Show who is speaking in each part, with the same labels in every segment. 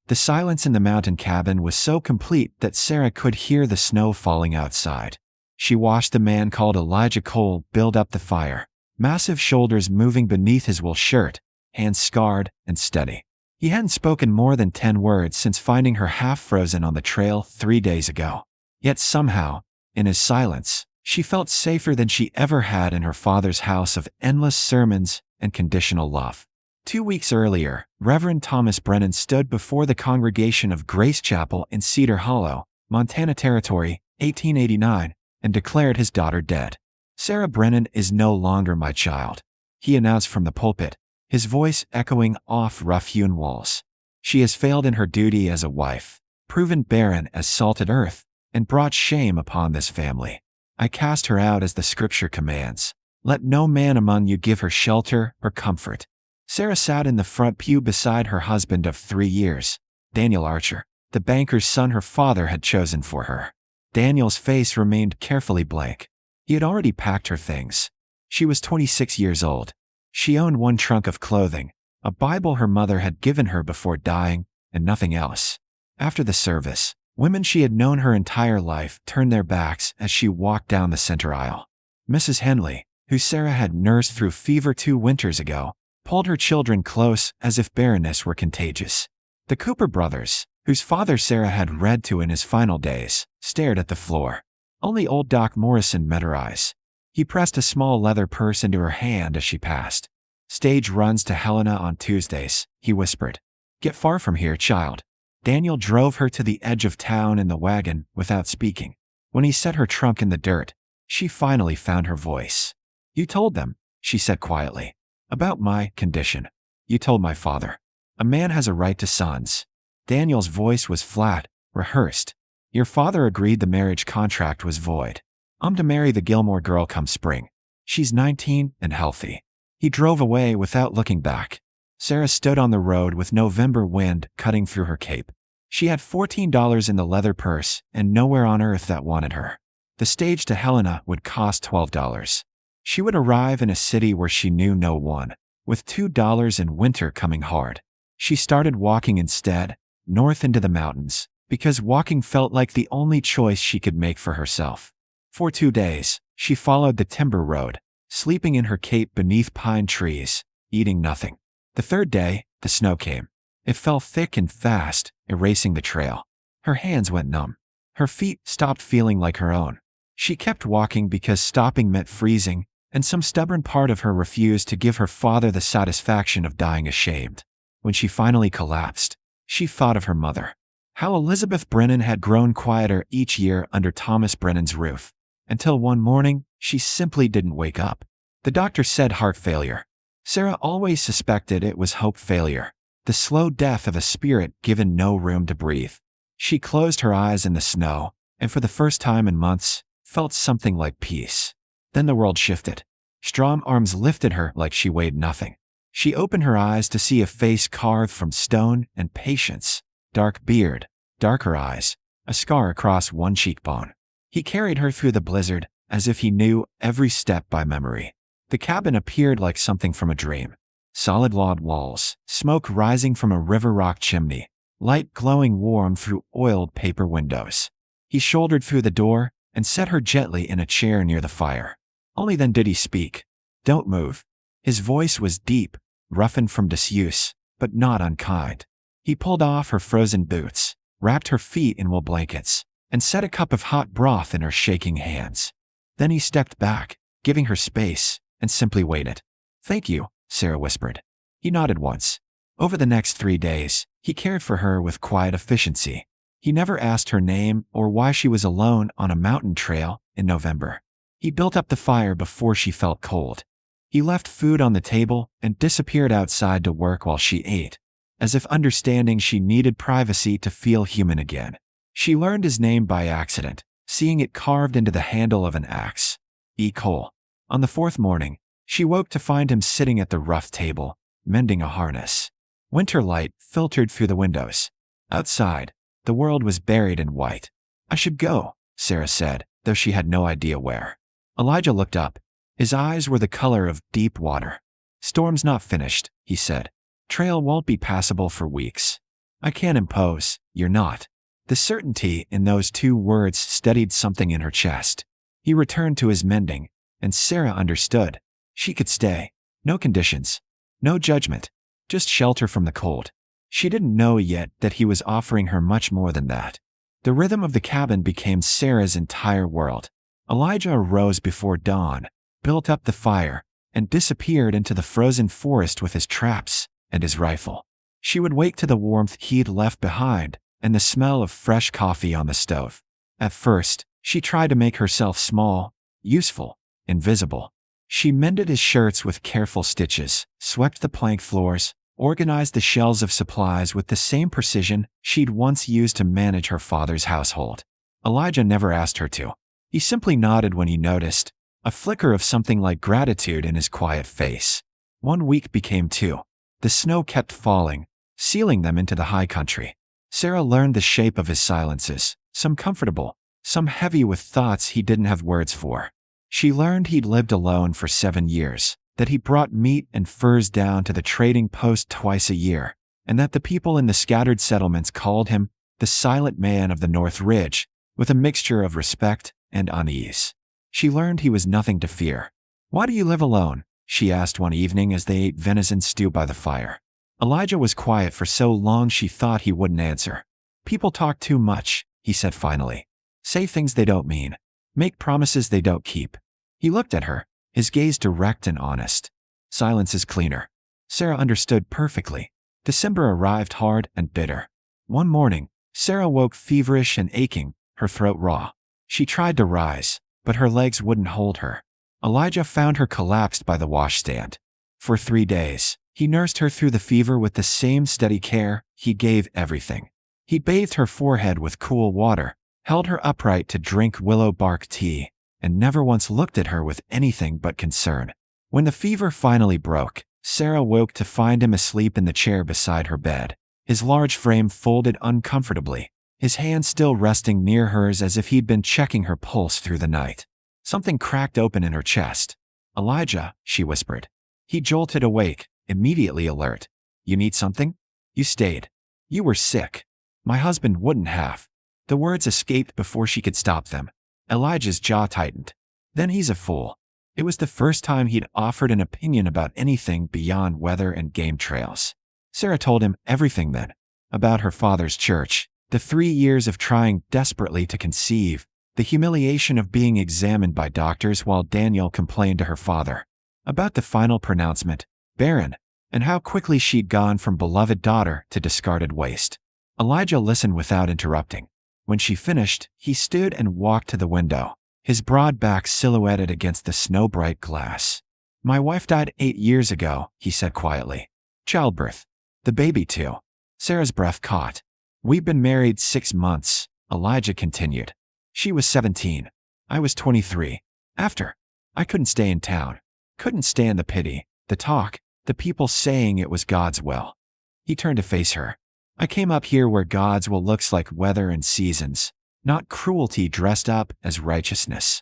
Speaker 1: The silence in the mountain cabin was so complete that Sarah could hear the snow falling outside. She watched the man called Elijah Cole build up the fire, massive shoulders moving beneath his wool shirt, hands scarred and steady. He hadn't spoken more than 10 words since finding her half frozen on the trail 3 days ago. Yet somehow, in his silence, she felt safer than she ever had in her father's house of endless sermons and conditional love. 2 weeks earlier, Reverend Thomas Brennan stood before the congregation of Grace Chapel in Cedar Hollow, Montana Territory, 1889, and declared his daughter dead. "Sarah Brennan is no longer my child," he announced from the pulpit, his voice echoing off rough-hewn walls. "She has failed in her duty as a wife, proven barren as salted earth, and brought shame upon this family. I cast her out as the scripture commands. Let no man among you give her shelter or comfort." Sarah sat in the front pew beside her husband of 3 years, Daniel Archer, the banker's son her father had chosen for her. Daniel's face remained carefully blank. He had already packed her things. She was 26 years old. She owned 1 trunk of clothing, a Bible her mother had given her before dying, and nothing else. After the service, women she had known her entire life turned their backs as she walked down the center aisle. Mrs. Henley, who Sarah had nursed through fever 2 winters ago, pulled her children close as if barrenness were contagious. The Cooper brothers, whose father Sarah had read to in his final days, stared at the floor. Only old Doc Morrison met her eyes. He pressed a small leather purse into her hand as she passed. "Stage runs to Helena on Tuesdays," he whispered. "Get far from here, child." Daniel drove her to the edge of town in the wagon without speaking. When he set her trunk in the dirt, she finally found her voice. "You told them," she said quietly, "about my condition. You told my father. A man has a right to sons." Daniel's voice was flat, rehearsed. "Your father agreed the marriage contract was void. I'm to marry the Gilmore girl come spring. She's 19 and healthy." He drove away without looking back. Sarah stood on the road with November wind cutting through her cape. She had $14 in the leather purse and nowhere on earth that wanted her. The stage to Helena would cost $12. She would arrive in a city where she knew no one, with $2 in winter coming hard. She started walking instead, north into the mountains, because walking felt like the only choice she could make for herself. For 2 days, she followed the timber road, sleeping in her cape beneath pine trees, eating nothing. The 3rd day, the snow came. It fell thick and fast, erasing the trail. Her hands went numb. Her feet stopped feeling like her own. She kept walking because stopping meant freezing, and some stubborn part of her refused to give her father the satisfaction of dying ashamed. When she finally collapsed, she thought of her mother. How Elizabeth Brennan had grown quieter each year under Thomas Brennan's roof, until one morning, she simply didn't wake up. The doctor said heart failure. Sarah always suspected it was hope failure, the slow death of a spirit given no room to breathe. She closed her eyes in the snow, and for the first time in months, felt something like peace. Then the world shifted. Strong arms lifted her like she weighed nothing. She opened her eyes to see a face carved from stone and patience, dark beard, darker eyes, a scar across one cheekbone. He carried her through the blizzard, as if he knew every step by memory. The cabin appeared like something from a dream. Solid log walls, smoke rising from a river rock chimney, light glowing warm through oiled paper windows. He shouldered through the door and set her gently in a chair near the fire. Only then did he speak. "Don't move." His voice was deep, roughened from disuse, but not unkind. He pulled off her frozen boots, wrapped her feet in wool blankets, and set a cup of hot broth in her shaking hands. Then he stepped back, giving her space, and simply waited. "Thank you," Sarah whispered. He nodded once. Over the next 3 days, he cared for her with quiet efficiency. He never asked her name or why she was alone on a mountain trail in November. He built up the fire before she felt cold. He left food on the table and disappeared outside to work while she ate, as if understanding she needed privacy to feel human again. She learned his name by accident, seeing it carved into the handle of an axe. E. Cole. On the 4th morning, she woke to find him sitting at the rough table, mending a harness. Winter light filtered through the windows. Outside, the world was buried in white. "I should go," Sarah said, though she had no idea where. Elijah looked up. His eyes were the color of deep water. "Storm's not finished," he said. "Trail won't be passable for weeks." I can't impose, you're not. The certainty in those two words steadied something in her chest. He returned to his mending, and Sarah understood. She could stay. No conditions. No judgment. Just shelter from the cold. She didn't know yet that he was offering her much more than that. The rhythm of the cabin became Sarah's entire world. Elijah arose before dawn, built up the fire, and disappeared into the frozen forest with his traps and his rifle. She would wake to the warmth he'd left behind and the smell of fresh coffee on the stove. At first, she tried to make herself small, useful, invisible. She mended his shirts with careful stitches, swept the plank floors, organized the shelves of supplies with the same precision she'd once used to manage her father's household. Elijah never asked her to. He simply nodded when he noticed, a flicker of something like gratitude in his quiet face. 1 week became 2. The snow kept falling, sealing them into the high country. Sarah learned the shape of his silences, some comfortable, some heavy with thoughts he didn't have words for. She learned he'd lived alone for 7 years, that he brought meat and furs down to the trading post twice a year, and that the people in the scattered settlements called him the silent man of the North Ridge, with a mixture of respect and unease. She learned he was nothing to fear. "Why do you live alone?" she asked one evening as they ate venison stew by the fire. Elijah was quiet for so long she thought he wouldn't answer. "People talk too much," he said finally. "Say things they don't mean. Make promises they don't keep." He looked at her, his gaze direct and honest. Silence is cleaner. Sarah understood perfectly. December arrived hard and bitter. One morning, Sarah woke feverish and aching, her throat raw. She tried to rise, but her legs wouldn't hold her. Elijah found her collapsed by the washstand. For 3 days, he nursed her through the fever with the same steady care. He gave everything. He bathed her forehead with cool water, held her upright to drink willow bark tea, and never once looked at her with anything but concern. When the fever finally broke, Sarah woke to find him asleep in the chair beside her bed, his large frame folded uncomfortably, his hand still resting near hers as if he'd been checking her pulse through the night. Something cracked open in her chest. "Elijah," she whispered. He jolted awake, immediately alert. "You need something? You stayed. You were sick. My husband wouldn't have." The words escaped before she could stop them. Elijah's jaw tightened. "Then he's a fool." It was the first time he'd offered an opinion about anything beyond weather and game trails. Sarah told him everything then. About her father's church, the 3 years of trying desperately to conceive, the humiliation of being examined by doctors while Daniel complained to her father. About the final pronouncement, Barren, and how quickly she'd gone from beloved daughter to discarded waste. Elijah listened without interrupting. When she finished, he stood and walked to the window, his broad back silhouetted against the snow-bright glass. "My wife died 8 years ago," he said quietly. "Childbirth. The baby too." Sarah's breath caught. "We've been married 6 months," Elijah continued. "She was 17. I was 23. After. I couldn't stay in town. Couldn't stand the pity, the talk, the people saying it was God's will." He turned to face her. "I came up here where God's will looks like weather and seasons, not cruelty dressed up as righteousness."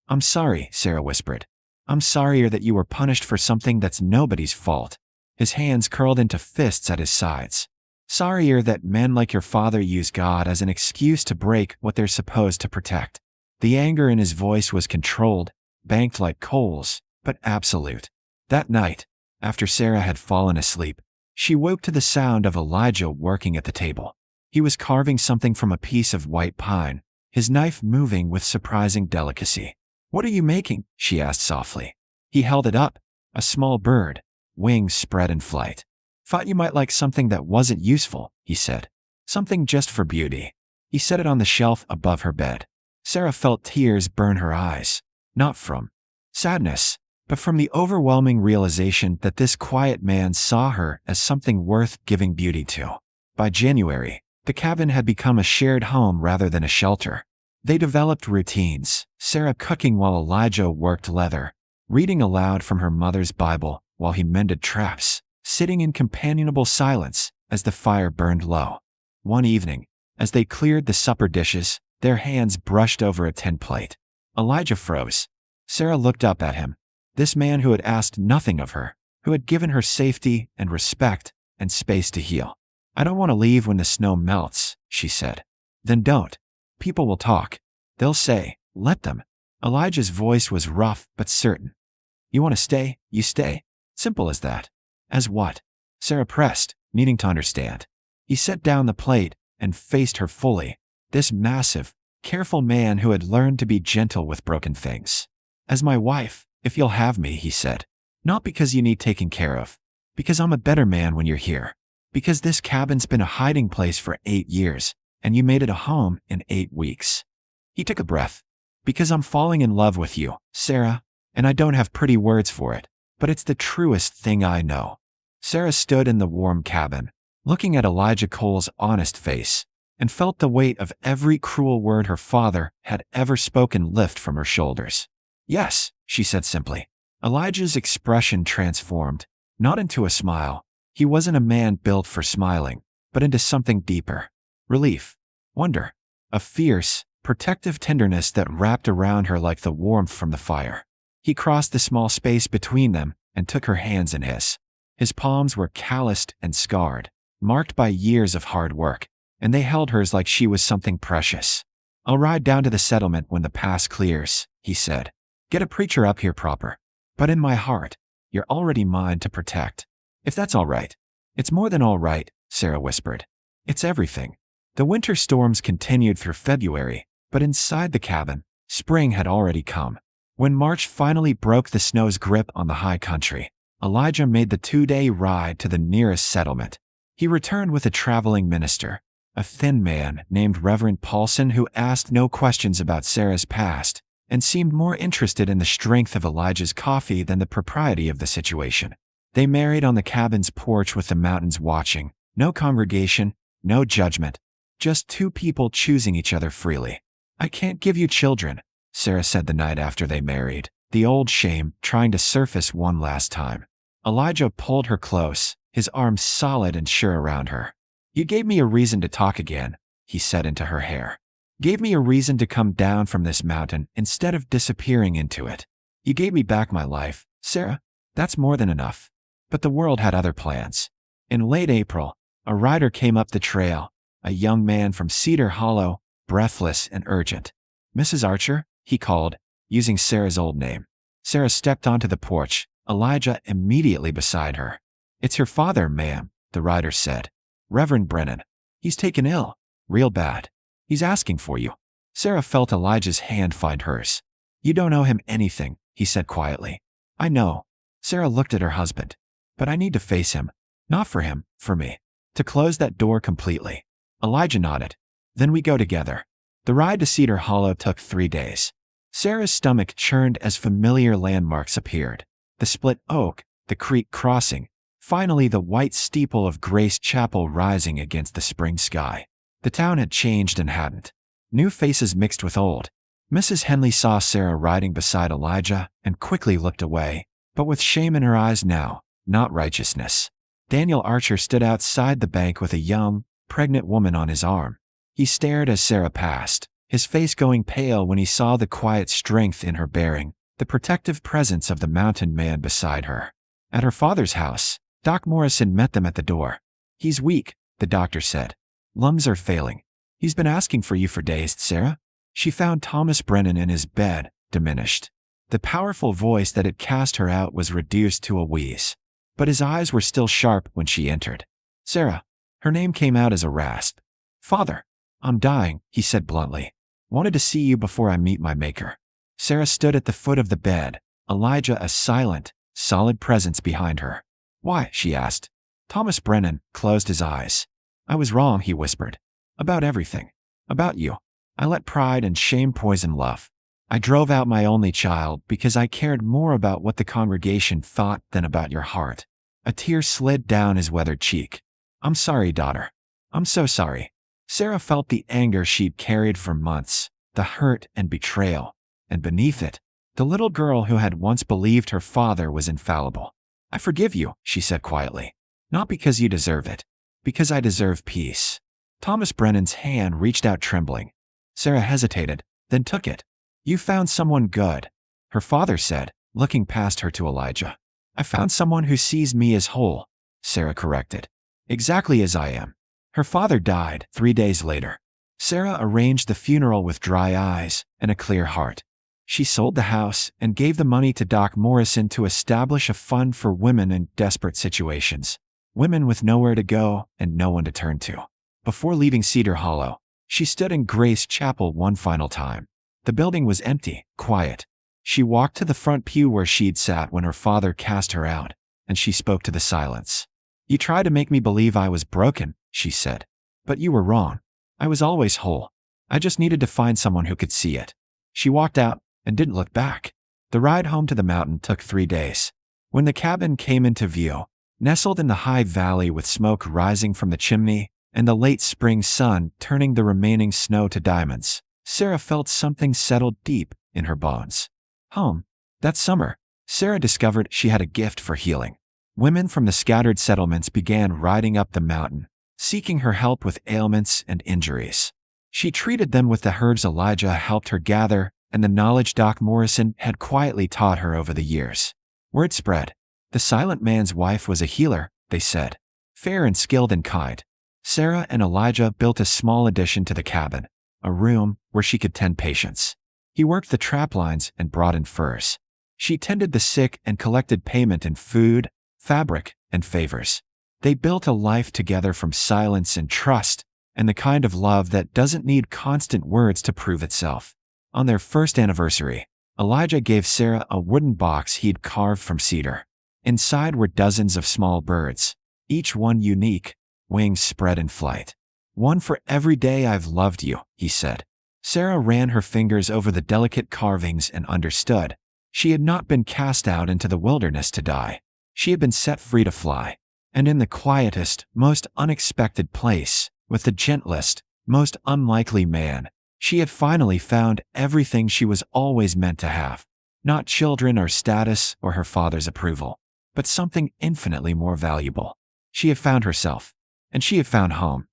Speaker 1: "I'm sorry," Sarah whispered. "I'm sorrier that you were punished for something that's nobody's fault." His hands curled into fists at his sides. "Sorrier that men like your father use God as an excuse to break what they're supposed to protect." The anger in his voice was controlled, banked like coals, but absolute. That night, after Sarah had fallen asleep, she woke to the sound of Elijah working at the table. He was carving something from a piece of white pine, his knife moving with surprising delicacy. "What are you making?" she asked softly. He held it up, a small bird, wings spread in flight. "Thought you might like something that wasn't useful," he said. "Something just for beauty." He set it on the shelf above her bed. Sarah felt tears burn her eyes, not from sadness, but from the overwhelming realization that this quiet man saw her as something worth giving beauty to. By January, the cabin had become a shared home rather than a shelter. They developed routines, Sarah cooking while Elijah worked leather, reading aloud from her mother's Bible while he mended traps, sitting in companionable silence as the fire burned low. One evening, as they cleared the supper dishes, their hands brushed over a tin plate. Elijah froze. Sarah looked up at him. This man who had asked nothing of her, who had given her safety and respect and space to heal. I don't want to leave when the snow melts, she said. Then don't. People will talk. They'll say, let them. Elijah's voice was rough but certain. You want to stay? You stay. Simple as that. As what? Sarah pressed, needing to understand. He set down the plate and faced her fully. This massive, careful man who had learned to be gentle with broken things. As my wife, if you'll have me, he said. Not because you need taking care of. Because I'm a better man when you're here. Because this cabin's been a hiding place for 8 years, and you made it a home in 8 weeks. He took a breath. Because I'm falling in love with you, Sarah, and I don't have pretty words for it, but it's the truest thing I know. Sarah stood in the warm cabin, looking at Elijah Cole's honest face, and felt the weight of every cruel word her father had ever spoken lift from her shoulders. Yes, she said simply. Elijah's expression transformed, not into a smile. He wasn't a man built for smiling, but into something deeper. Relief, wonder, a fierce, protective tenderness that wrapped around her like the warmth from the fire. He crossed the small space between them and took her hands in his. His palms were calloused and scarred, marked by years of hard work, and they held hers like she was something precious. I'll ride down to the settlement when the pass clears, he said. Get a preacher up here proper. But in my heart, you're already mine to protect. If that's all right. It's more than all right, Sarah whispered. It's everything. The winter storms continued through February, but inside the cabin, spring had already come. When March finally broke the snow's grip on the high country, Elijah made the 2-day ride to the nearest settlement. He returned with a traveling minister, a thin man named Reverend Paulson who asked no questions about Sarah's past and seemed more interested in the strength of Elijah's coffee than the propriety of the situation. They married on the cabin's porch with the mountains watching. No congregation, no judgment, just 2 people choosing each other freely. I can't give you children, Sarah said the night after they married, the old shame trying to surface one last time. Elijah pulled her close, his arms solid and sure around her. You gave me a reason to talk again, he said into her hair. Gave me a reason to come down from this mountain instead of disappearing into it. You gave me back my life, Sarah. That's more than enough. But the world had other plans. In late April, a rider came up the trail, a young man from Cedar Hollow, breathless and urgent. Mrs. Archer, he called, using Sarah's old name. Sarah stepped onto the porch, Elijah immediately beside her. It's your father, ma'am, the rider said. Reverend Brennan. He's taken ill. Real bad. He's asking for you. Sarah felt Elijah's hand find hers. You don't owe him anything, he said quietly. I know. Sarah looked at her husband. But I need to face him. Not for him, for me. To close that door completely. Elijah nodded. Then we go together. The ride to Cedar Hollow took 3 days. Sarah's stomach churned as familiar landmarks appeared. The split oak, the creek crossing, finally the white steeple of Grace Chapel rising against the spring sky. The town had changed and hadn't. New faces mixed with old. Mrs. Henley saw Sarah riding beside Elijah and quickly looked away, but with shame in her eyes now, not righteousness. Daniel Archer stood outside the bank with a young, pregnant woman on his arm. He stared as Sarah passed, his face going pale when he saw the quiet strength in her bearing, the protective presence of the mountain man beside her. At her father's house, Doc Morrison met them at the door. He's weak, the doctor said. Lungs are failing. He's been asking for you for days, Sarah. She found Thomas Brennan in his bed, diminished. The powerful voice that had cast her out was reduced to a wheeze. But his eyes were still sharp when she entered. Sarah. Her name came out as a rasp. Father. I'm dying, he said bluntly. Wanted to see you before I meet my maker. Sarah stood at the foot of the bed, Elijah a silent, solid presence behind her. Why? She asked. Thomas Brennan closed his eyes. I was wrong, he whispered. About everything. About you. I let pride and shame poison love. I drove out my only child because I cared more about what the congregation thought than about your heart. A tear slid down his weathered cheek. I'm sorry, daughter. I'm so sorry. Sarah felt the anger she'd carried for months, the hurt and betrayal, and beneath it, the little girl who had once believed her father was infallible. I forgive you, she said quietly. Not because you deserve it. Because I deserve peace. Thomas Brennan's hand reached out trembling. Sarah hesitated, then took it. You found someone good, her father said, looking past her to Elijah. I found someone who sees me as whole, Sarah corrected. Exactly as I am. Her father died 3 days later. Sarah arranged the funeral with dry eyes and a clear heart. She sold the house and gave the money to Doc Morrison to establish a fund for women in desperate situations. Women with nowhere to go and no one to turn to. Before leaving Cedar Hollow, she stood in Grace Chapel one final time. The building was empty, quiet. She walked to the front pew where she'd sat when her father cast her out, and she spoke to the silence. "You tried to make me believe I was broken," she said. "But you were wrong. I was always whole. I just needed to find someone who could see it." She walked out and didn't look back. The ride home to the mountain took 3 days. When the cabin came into view, nestled in the high valley with smoke rising from the chimney and the late spring sun turning the remaining snow to diamonds, Sarah felt something settle deep in her bones. Home. That summer, Sarah discovered she had a gift for healing. Women from the scattered settlements began riding up the mountain, seeking her help with ailments and injuries. She treated them with the herbs Elijah helped her gather and the knowledge Doc Morrison had quietly taught her over the years. Word spread. The silent man's wife was a healer, they said. Fair and skilled and kind. Sarah and Elijah built a small addition to the cabin, a room where she could tend patients. He worked the trap lines and brought in furs. She tended the sick and collected payment in food, fabric, and favors. They built a life together from silence and trust, and the kind of love that doesn't need constant words to prove itself. On their first anniversary, Elijah gave Sarah a wooden box he'd carved from cedar. Inside were dozens of small birds, each one unique, wings spread in flight. "One for every day I've loved you," he said. Sarah ran her fingers over the delicate carvings and understood. She had not been cast out into the wilderness to die. She had been set free to fly. And in the quietest, most unexpected place, with the gentlest, most unlikely man, she had finally found everything she was always meant to have. Not children or status or her father's approval, but something infinitely more valuable. She had found herself, and she had found home.